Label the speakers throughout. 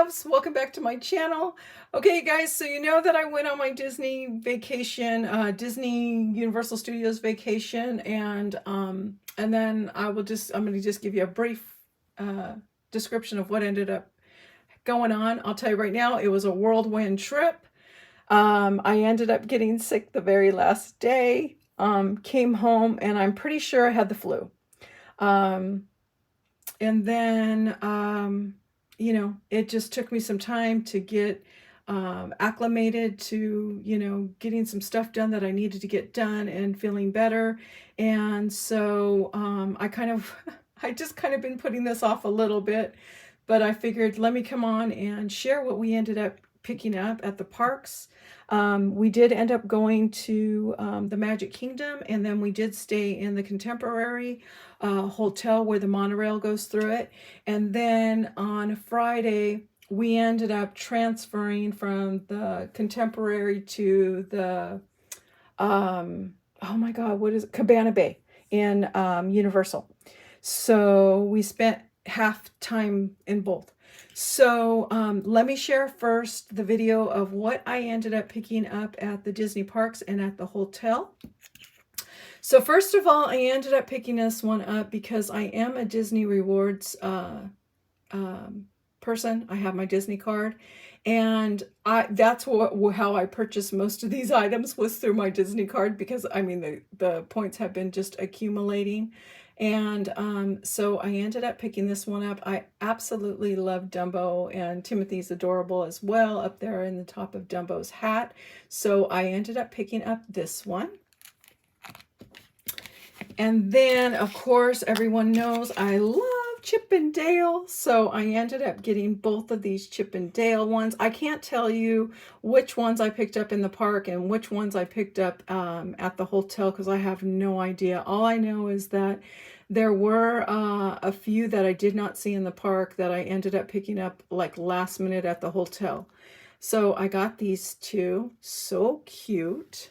Speaker 1: loves, welcome back to my channel. Okay guys, so you know that I went on my Disney vacation, Disney Universal Studios vacation, and then I'm going to just give you a brief description of what ended up going on. I'll tell you right now, it was a whirlwind trip. I ended up getting sick the very last day, came home, and I'm pretty sure I had the flu. And then, you know, it just took me some time to get acclimated to, you know, getting some stuff done that I needed to get done and feeling better. And so I just kind of been putting this off a little bit, but I figured let me come on and share what we ended up picking up at the parks. We did end up going to the Magic Kingdom, and then we did stay in the Contemporary hotel where the monorail goes through it. And then on Friday, we ended up transferring from the Contemporary to the, oh my God, what is it? Cabana Bay in Universal. So we spent half time in both. So let me share first the video of what I ended up picking up at the Disney parks and at the hotel. So first of all, I ended up picking this one up because I am a Disney Rewards person. I have my Disney card, and that's how I purchased most of these items, was through my Disney card, because I mean the points have been just accumulating. And so I ended up picking this one up. I absolutely love Dumbo, and Timothy's adorable as well up there in the top of Dumbo's hat. So I ended up picking up this one. And then, of course, everyone knows I love Chip 'n Dale, so I ended up getting both of these Chip 'n Dale ones. I can't tell you which ones I picked up in the park and which ones I picked up at the hotel, because I have no idea. All I know is that there were a few that I did not see in the park that I ended up picking up like last minute at the hotel. So I got these two, so cute.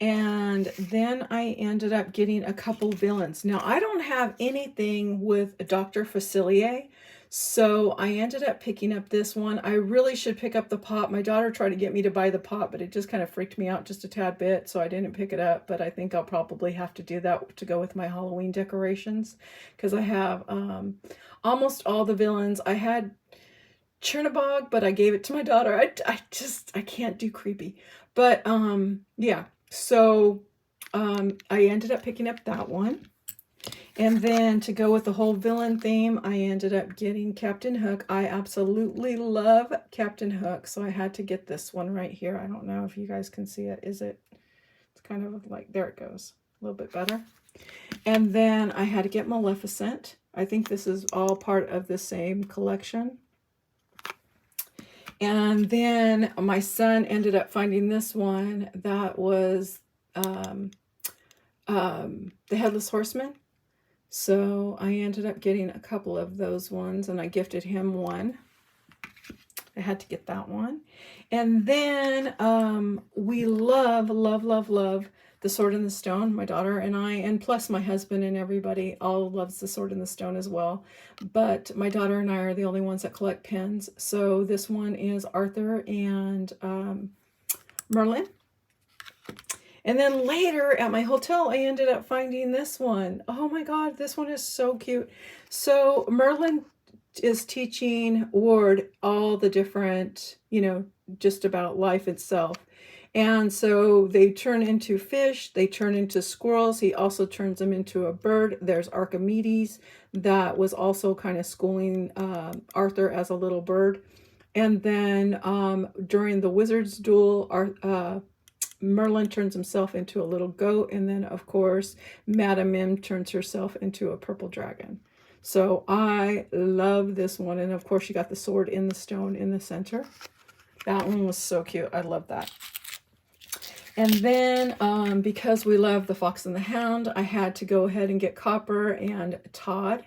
Speaker 1: And then I ended up getting a couple villains. Now, I don't have anything with Dr. Facilier, so I ended up picking up this one. I really should pick up the pop. My daughter tried to get me to buy the pop, but it just kind of freaked me out just a tad bit, so I didn't pick it up. But I think I'll probably have to do that to go with my Halloween decorations, because I have almost all the villains. I had Chernabog, but I gave it to my daughter. I can't do creepy. But yeah. So I ended up picking up that one. And then to go with the whole villain theme, I ended up getting Captain Hook. I absolutely love Captain Hook, so I had to get this one right here. I don't know if you guys can see it. Is it? It's kind of like, there it goes. A little bit better. And then I had to get Maleficent. I think this is all part of the same collection. And then my son ended up finding this one that was the Headless Horseman. So I ended up getting a couple of those ones, and I gifted him one. I had to get that one. And then we love, love, love, love The Sword in the Stone. My daughter and I, and plus my husband and everybody, all loves The Sword in the Stone as well. But my daughter and I are the only ones that collect pins. So this one is Arthur and Merlin. And then later at my hotel, I ended up finding this one. Oh my God, this one is so cute. So Merlin is teaching Ward all the different, you know, just about life itself. And so they turn into fish, they turn into squirrels. He also turns them into a bird. There's Archimedes that was also kind of schooling Arthur as a little bird. And then during the wizard's duel, Merlin turns himself into a little goat. And then, of course, Madame Mim turns herself into a purple dragon. So I love this one. And of course, you got the sword in the stone in the center. That one was so cute. I love that. And then because we love The Fox and the Hound, I had to go ahead and get Copper and Todd.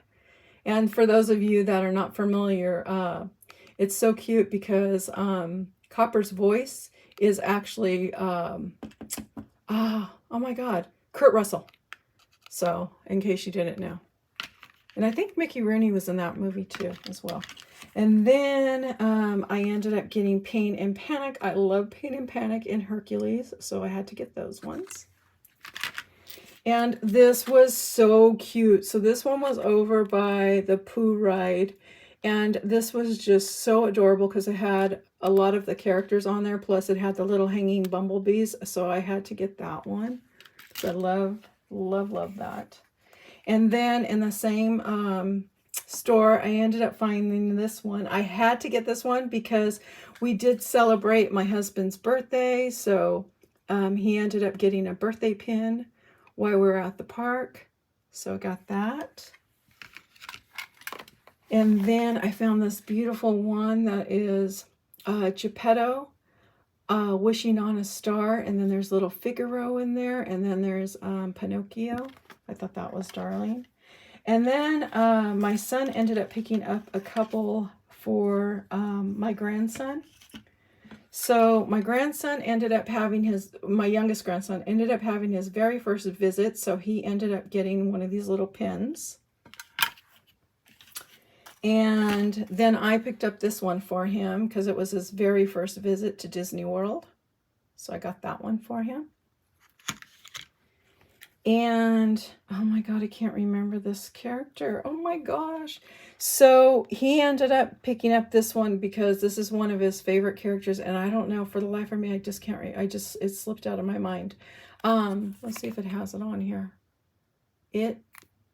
Speaker 1: And for those of you that are not familiar, it's so cute because Copper's voice is actually, oh my God, Kurt Russell. So in case you didn't know. And I think Mickey Rooney was in that movie too, as well. And then I ended up getting Pain and Panic. I love Pain and Panic in Hercules, so I had to get those ones. And this was so cute. So this one was over by the Pooh ride. And this was just so adorable because it had a lot of the characters on there. Plus it had the little hanging bumblebees. So I had to get that one. So I love that. And then in the same store, I ended up finding this one. I had to get this one because we did celebrate my husband's birthday. So he ended up getting a birthday pin while we were at the park. So I got that. And then I found this beautiful one that is Geppetto wishing on a star. And then there's little Figaro in there. And then there's Pinocchio. I thought that was darling. And then my son ended up picking up a couple for my grandson. So my grandson ended up having my youngest grandson ended up having his very first visit. So he ended up getting one of these little pins. And then I picked up this one for him because it was his very first visit to Disney World. So I got that one for him. And, oh my God, I can't remember this character. Oh my gosh. So he ended up picking up this one because this is one of his favorite characters. And I don't know, for the life of me, I just can't, it slipped out of my mind. Let's see if it has it on here. It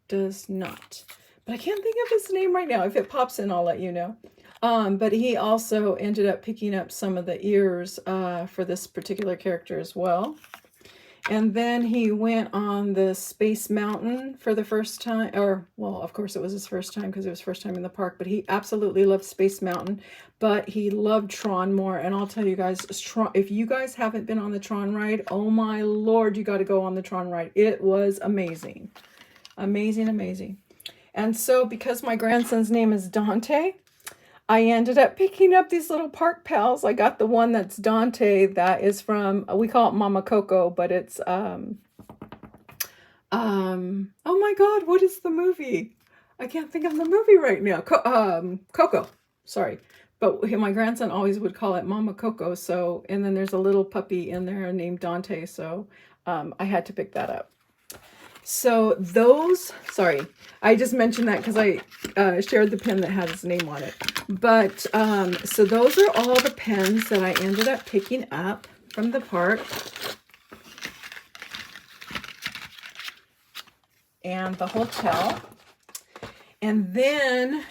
Speaker 1: does not. But I can't think of his name right now. If it pops in, I'll let you know. But he also ended up picking up some of the ears for this particular character as well. And then he went on the Space Mountain for the first time, or, well, of course it was his first time because it was first time in the park, but he absolutely loved Space Mountain, but he loved Tron more. And I'll tell you guys, Tron, if you guys haven't been on the Tron ride, oh my Lord, you got to go on the Tron ride. It was amazing. Amazing, amazing. And so because my grandson's name is Dante, I ended up picking up these little park pals. I got the one that's Dante, that is from, we call it Mama Coco, but it's, oh my God, what is the movie? I can't think of the movie right now. Coco, sorry. But my grandson always would call it Mama Coco. So, and then there's a little puppy in there named Dante. So I had to pick that up. So those, sorry, I just mentioned that because I shared the pen that had his name on it. But so those are all the pens that I ended up picking up from the park. And the hotel. And then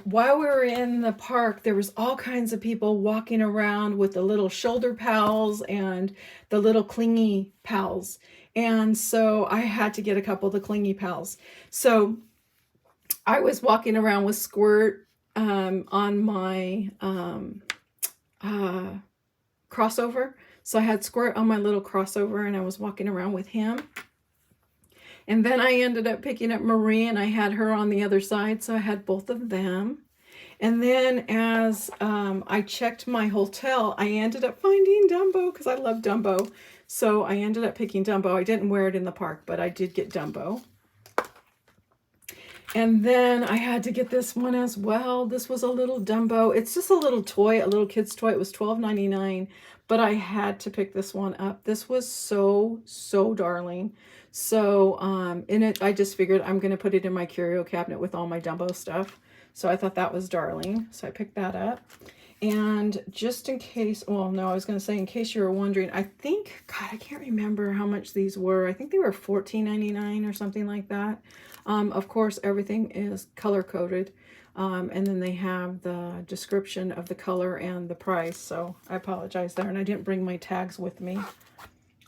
Speaker 1: while we were in the park, there was all kinds of people walking around with the little shoulder pals and the little clingy pals. And so I had to get a couple of the clingy pals. So I was walking around with Squirt on my crossover. So I had Squirt on my little crossover and I was walking around with him. And then I ended up picking up Marie and I had her on the other side. So I had both of them. And then as I checked my hotel, I ended up finding Dumbo because I love Dumbo. So I ended up picking Dumbo. I didn't wear it in the park, but I did get Dumbo. And then I had to get this one as well. This was a little Dumbo. It's just a little toy, a little kid's toy. It was $12.99, but I had to pick this one up. This was so, so darling. So in it, I just figured I'm going to put it in my curio cabinet with all my Dumbo stuff. So I thought that was darling. So I picked that up. And just in case, well, no, I was going to say, in case you were wondering, I think, God, I can't remember how much these were. I think they were $14.99 or something like that. Of course, everything is color coded. And then they have the description of the color and the price. So I apologize there. And I didn't bring my tags with me.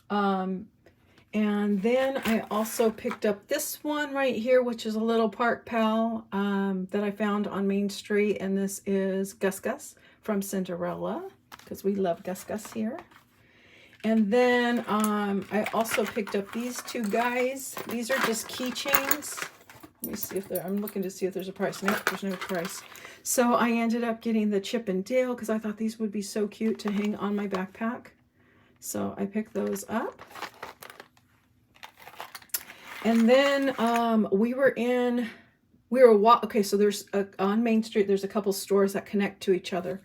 Speaker 1: And then I also picked up this one right here, which is a little park pal that I found on Main Street. And this is Gus Gus from Cinderella, because we love Gus Gus here. And then I also picked up these two guys. These are just keychains. Let me see if I'm looking to see if there's a price. Nope, there's no price. So I ended up getting the Chip and Dale because I thought these would be so cute to hang on my backpack. So I picked those up. And then okay, so there's on Main Street, there's a couple stores that connect to each other.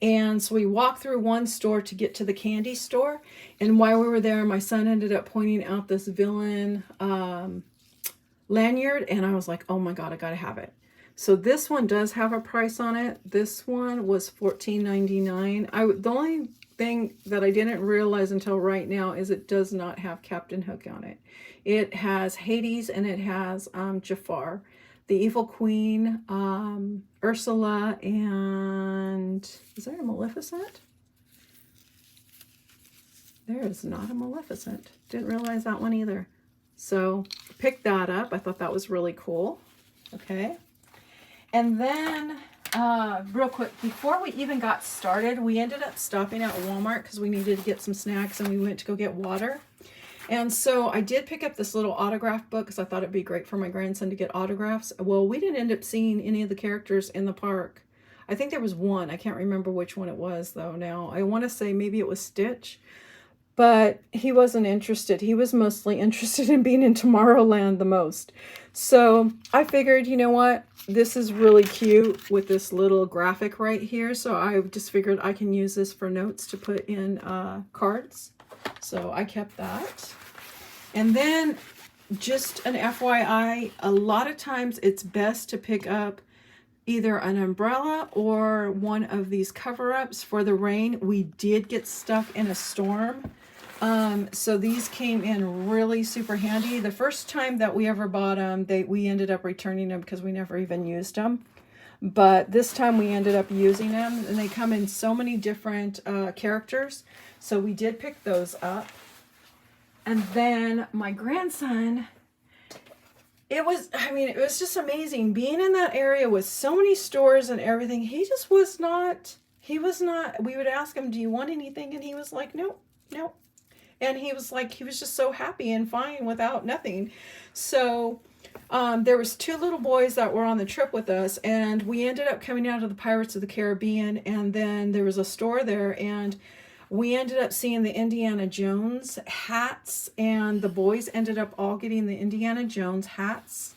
Speaker 1: And so we walked through one store to get to the candy store. And while we were there, my son ended up pointing out this villain lanyard. And I was like, oh my God, I got to have it. So this one does have a price on it. This one was $14.99. The only thing that I didn't realize until right now is it does not have Captain Hook on it. It has Hades and it has Jafar, the Evil Queen, Ursula, and is there a Maleficent? There is not a Maleficent. Didn't realize that one either. So picked that up. I thought that was really cool. Okay. And then real quick, before we even got started, we ended up stopping at Walmart because we needed to get some snacks and we went to go get water. And so I did pick up this little autograph book because I thought it'd be great for my grandson to get autographs. Well, we didn't end up seeing any of the characters in the park. I think there was one. I can't remember which one it was though now. I want to say maybe it was Stitch. But he wasn't interested. He was mostly interested in being in Tomorrowland the most. So I figured, you know what? This is really cute with this little graphic right here. So I just figured I can use this for notes to put in cards. So I kept that. And then just an FYI, a lot of times it's best to pick up either an umbrella or one of these cover-ups for the rain. We did get stuck in a storm. So these came in really super handy. The first time that we ever bought them, we ended up returning them because we never even used them. But this time we ended up using them, and they come in so many different characters. So we did pick those up. And then my grandson, it was just amazing being in that area with so many stores and everything. He was not, we would ask him, do you want anything? And he was like, no. And he was just so happy and fine without nothing. So there was two little boys that were on the trip with us, and we ended up coming out of the Pirates of the Caribbean, and then there was a store there, and we ended up seeing the Indiana Jones hats, and the boys ended up all getting the Indiana Jones hats.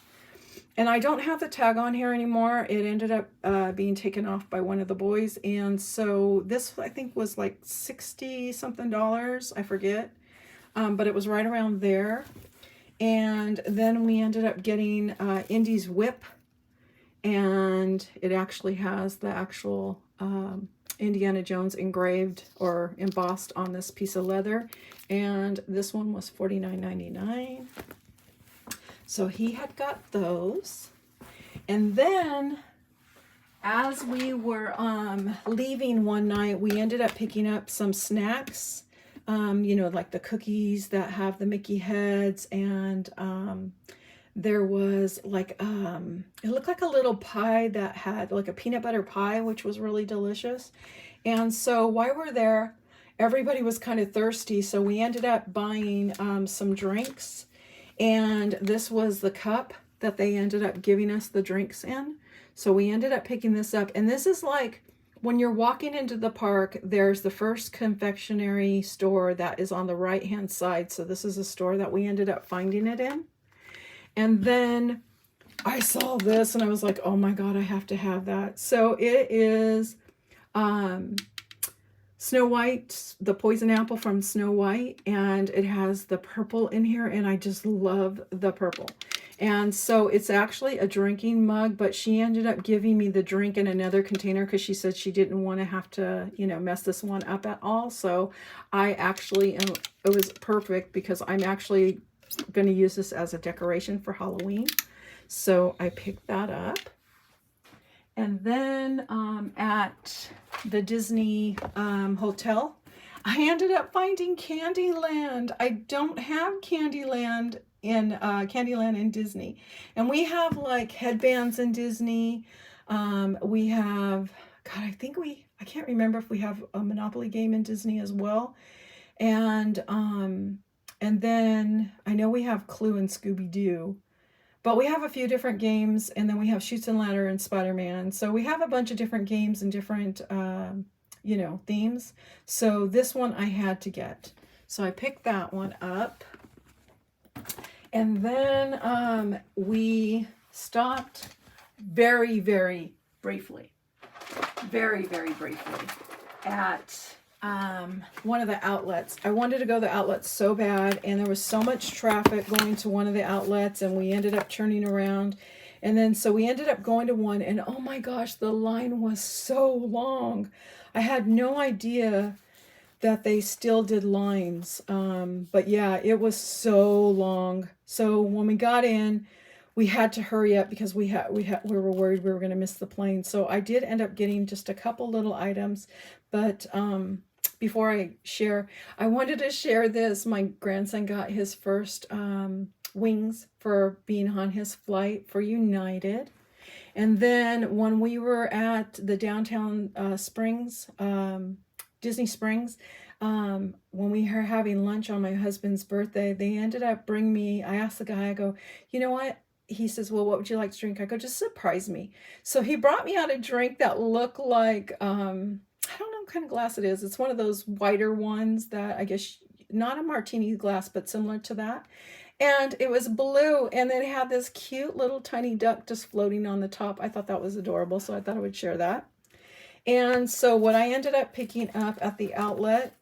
Speaker 1: And I don't have the tag on here anymore. It ended up being taken off by one of the boys. And so this, I think, was like $60-something. I forget. But it was right around there. And then we ended up getting Indy's whip. And it actually has the actual Indiana Jones engraved or embossed on this piece of leather. And this one was $49.99. So he had got those. And then as we were leaving one night, we ended up picking up some snacks, like the cookies that have the Mickey heads. And there was like, it looked like a little pie that had like a peanut butter pie, which was really delicious. And so while we're there, everybody was kind of thirsty. So we ended up buying some drinks. And this was the cup that they ended up giving us the drinks in. So we ended up picking this up. And this is like when you're walking into the park, there's the first confectionery store that is on the right-hand side. So this is a store that we ended up finding it in. And then I saw this and I was like, oh my God, I have to have that. So it is Snow White, the poison apple from Snow White, and it has the purple in here, and I just love the purple. And so it's actually a drinking mug, but she ended up giving me the drink in another container because she said she didn't want to have to, mess this one up at all. So it was perfect because I'm actually going to use this as a decoration for Halloween. So I picked that up. And then at the Disney hotel, I ended up finding Candyland. I don't have Candyland in Disney. And we have like headbands in Disney. We have, God, I can't remember if we have a Monopoly game in Disney as well. And then I know we have Clue and Scooby-Doo. But we have a few different games, and then we have Chutes and Ladder and Spider-Man. So we have a bunch of different games and different, themes. So this one I had to get. So I picked that one up. And then we stopped very, very briefly, at one of the outlets. I wanted to go to the outlets so bad, and there was so much traffic going to one of the outlets, and we ended up turning around. And then so we ended up going to one, and oh my gosh, the line was so long. I had no idea that they still did lines. But yeah, it was so long. So when we got in, we had to hurry up because we were worried we were going to miss the plane. So I did end up getting just a couple little items, but before I share, I wanted to share this. My grandson got his first wings for being on his flight for United. And then when we were at the downtown Springs, Disney Springs, when we were having lunch on my husband's birthday, they ended up bringing me, I asked the guy, I go, you know what? He says, well, what would you like to drink? I go, just surprise me. So he brought me out a drink that looked like, I don't know what kind of glass it is. It's one of those whiter ones that I guess, not a martini glass, but similar to that. And it was blue, and it had this cute little tiny duck just floating on the top. I thought that was adorable, so I thought I would share that. And so what I ended up picking up at the outlet,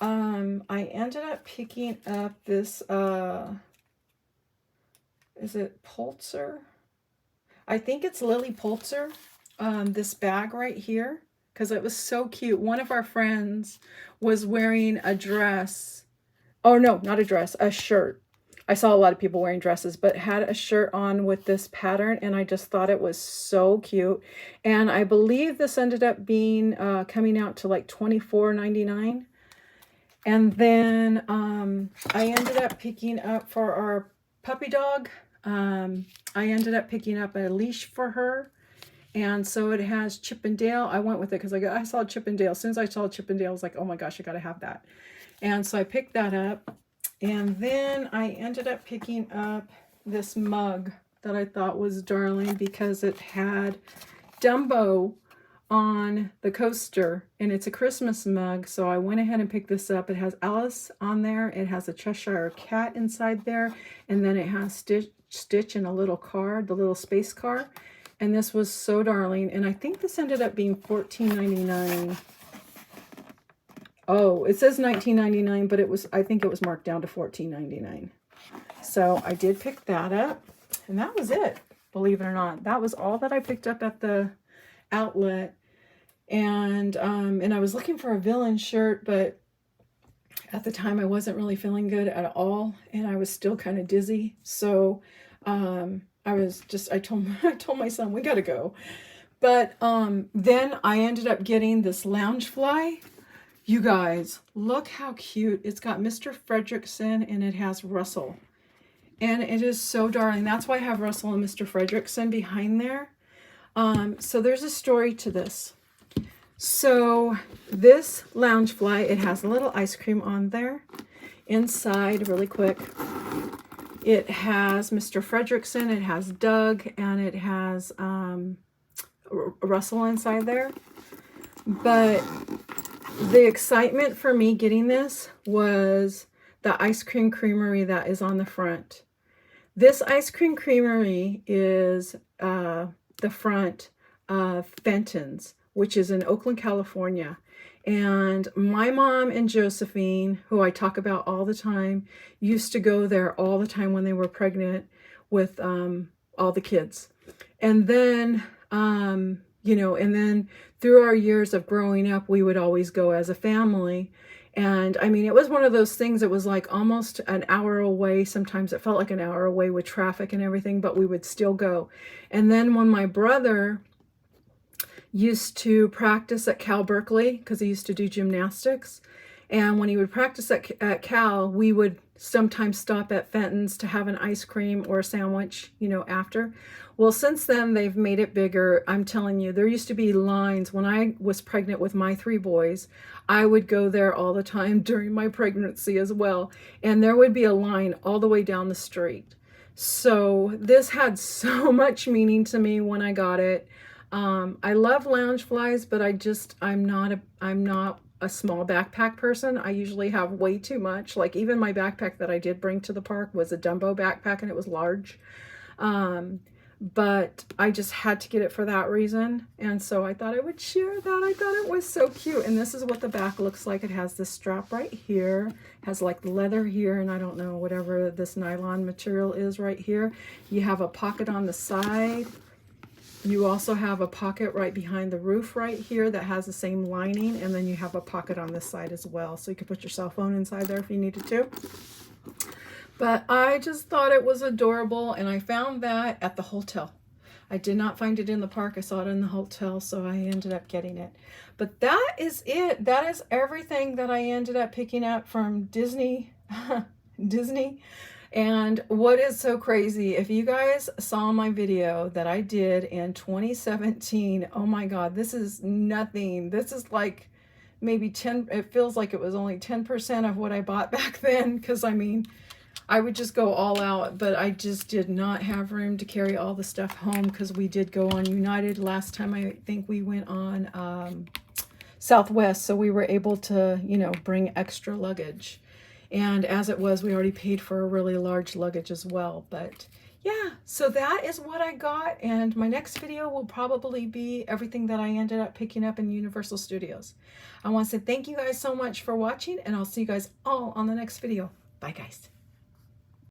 Speaker 1: I ended up picking up this, is it Pulitzer? I think it's Lily Pulitzer, this bag right here, because it was so cute. One of our friends was wearing a dress. Oh, no, not a dress, a shirt. I saw a lot of people wearing dresses, but had a shirt on with this pattern, and I just thought it was so cute. And I believe this ended up being coming out to like $24.99. And then I ended up picking up for our puppy dog, I ended up picking up a leash for her. And so it has Chip and Dale. I went with it because I saw Chip and Dale. As soon as I saw Chip and Dale, I was like, oh my gosh, I got to have that. And so I picked that up. And then I ended up picking up this mug that I thought was darling because it had Dumbo on the coaster, and it's a Christmas mug. So I went ahead and picked this up. It has Alice on there. It has a Cheshire cat inside there. And then it has Stitch in a little car, the little space car. And this was so darling. And I think this ended up being $14.99. Oh, it says $19.99, but I think it was marked down to $14.99. So I did pick that up, and that was it, believe it or not. That was all that I picked up at the outlet. And I was looking for a villain shirt, but at the time I wasn't really feeling good at all, and I was still kind of dizzy. So I told my son, we gotta go. But then I ended up getting this Loungefly. You guys, look how cute. It's got Mr. Fredricksen and it has Russell. And it is so darling. That's why I have Russell and Mr. Fredricksen behind there. So there's a story to this. So this Loungefly, it has a little ice cream on there. Inside, really quick, it has Mr. Fredricksen, it has Doug, and it has Russell inside there. But the excitement for me getting this was the ice cream creamery that is on the front. This ice cream creamery is the front of Fenton's, which is in Oakland, California. And my mom and Josephine, who I talk about all the time, used to go there all the time when they were pregnant with all the kids. And then, and then through our years of growing up, we would always go as a family. And I mean, it was one of those things that was like almost an hour away. Sometimes it felt like an hour away with traffic and everything, but we would still go. And then when my brother used to practice at Cal Berkeley, because he used to do gymnastics, and when he would practice at Cal, we would sometimes stop at Fenton's to have an ice cream or a sandwich, after. Well, since then, they've made it bigger. I'm telling you, there used to be lines. When I was pregnant with my 3 boys, I would go there all the time during my pregnancy as well. And there would be a line all the way down the street. So this had so much meaning to me when I got it. I love Loungeflies, but I'm not a small backpack person. I usually have way too much. Like even my backpack that I did bring to the park was a Dumbo backpack and it was large. But I just had to get it for that reason. And so I thought I would share that. I thought it was so cute. And this is what the back looks like. It has this strap right here, has like leather here, and I don't know, whatever this nylon material is right here. You have a pocket on the side. You also have a pocket right behind the roof right here that has the same lining, and then you have a pocket on this side as well. So you could put your cell phone inside there if you needed to. But I just thought it was adorable, and I found that at the hotel. I did not find it in the park. I saw it in the hotel, so I ended up getting it. But that is it. That is everything that I ended up picking up from Disney. Disney. And what is so crazy, if you guys saw my video that I did in 2017, oh my God, this is nothing. This is like maybe 10, it feels like it was only 10% of what I bought back then. Because I mean, I would just go all out, but I just did not have room to carry all the stuff home because we did go on United last time. I think we went on Southwest, so we were able to, you know, bring extra luggage. And as it was, we already paid for a really large luggage as well. But yeah, so that is what I got. And my next video will probably be everything that I ended up picking up in Universal Studios. I want to say thank you guys so much for watching, and I'll see you guys all on the next video. Bye, guys.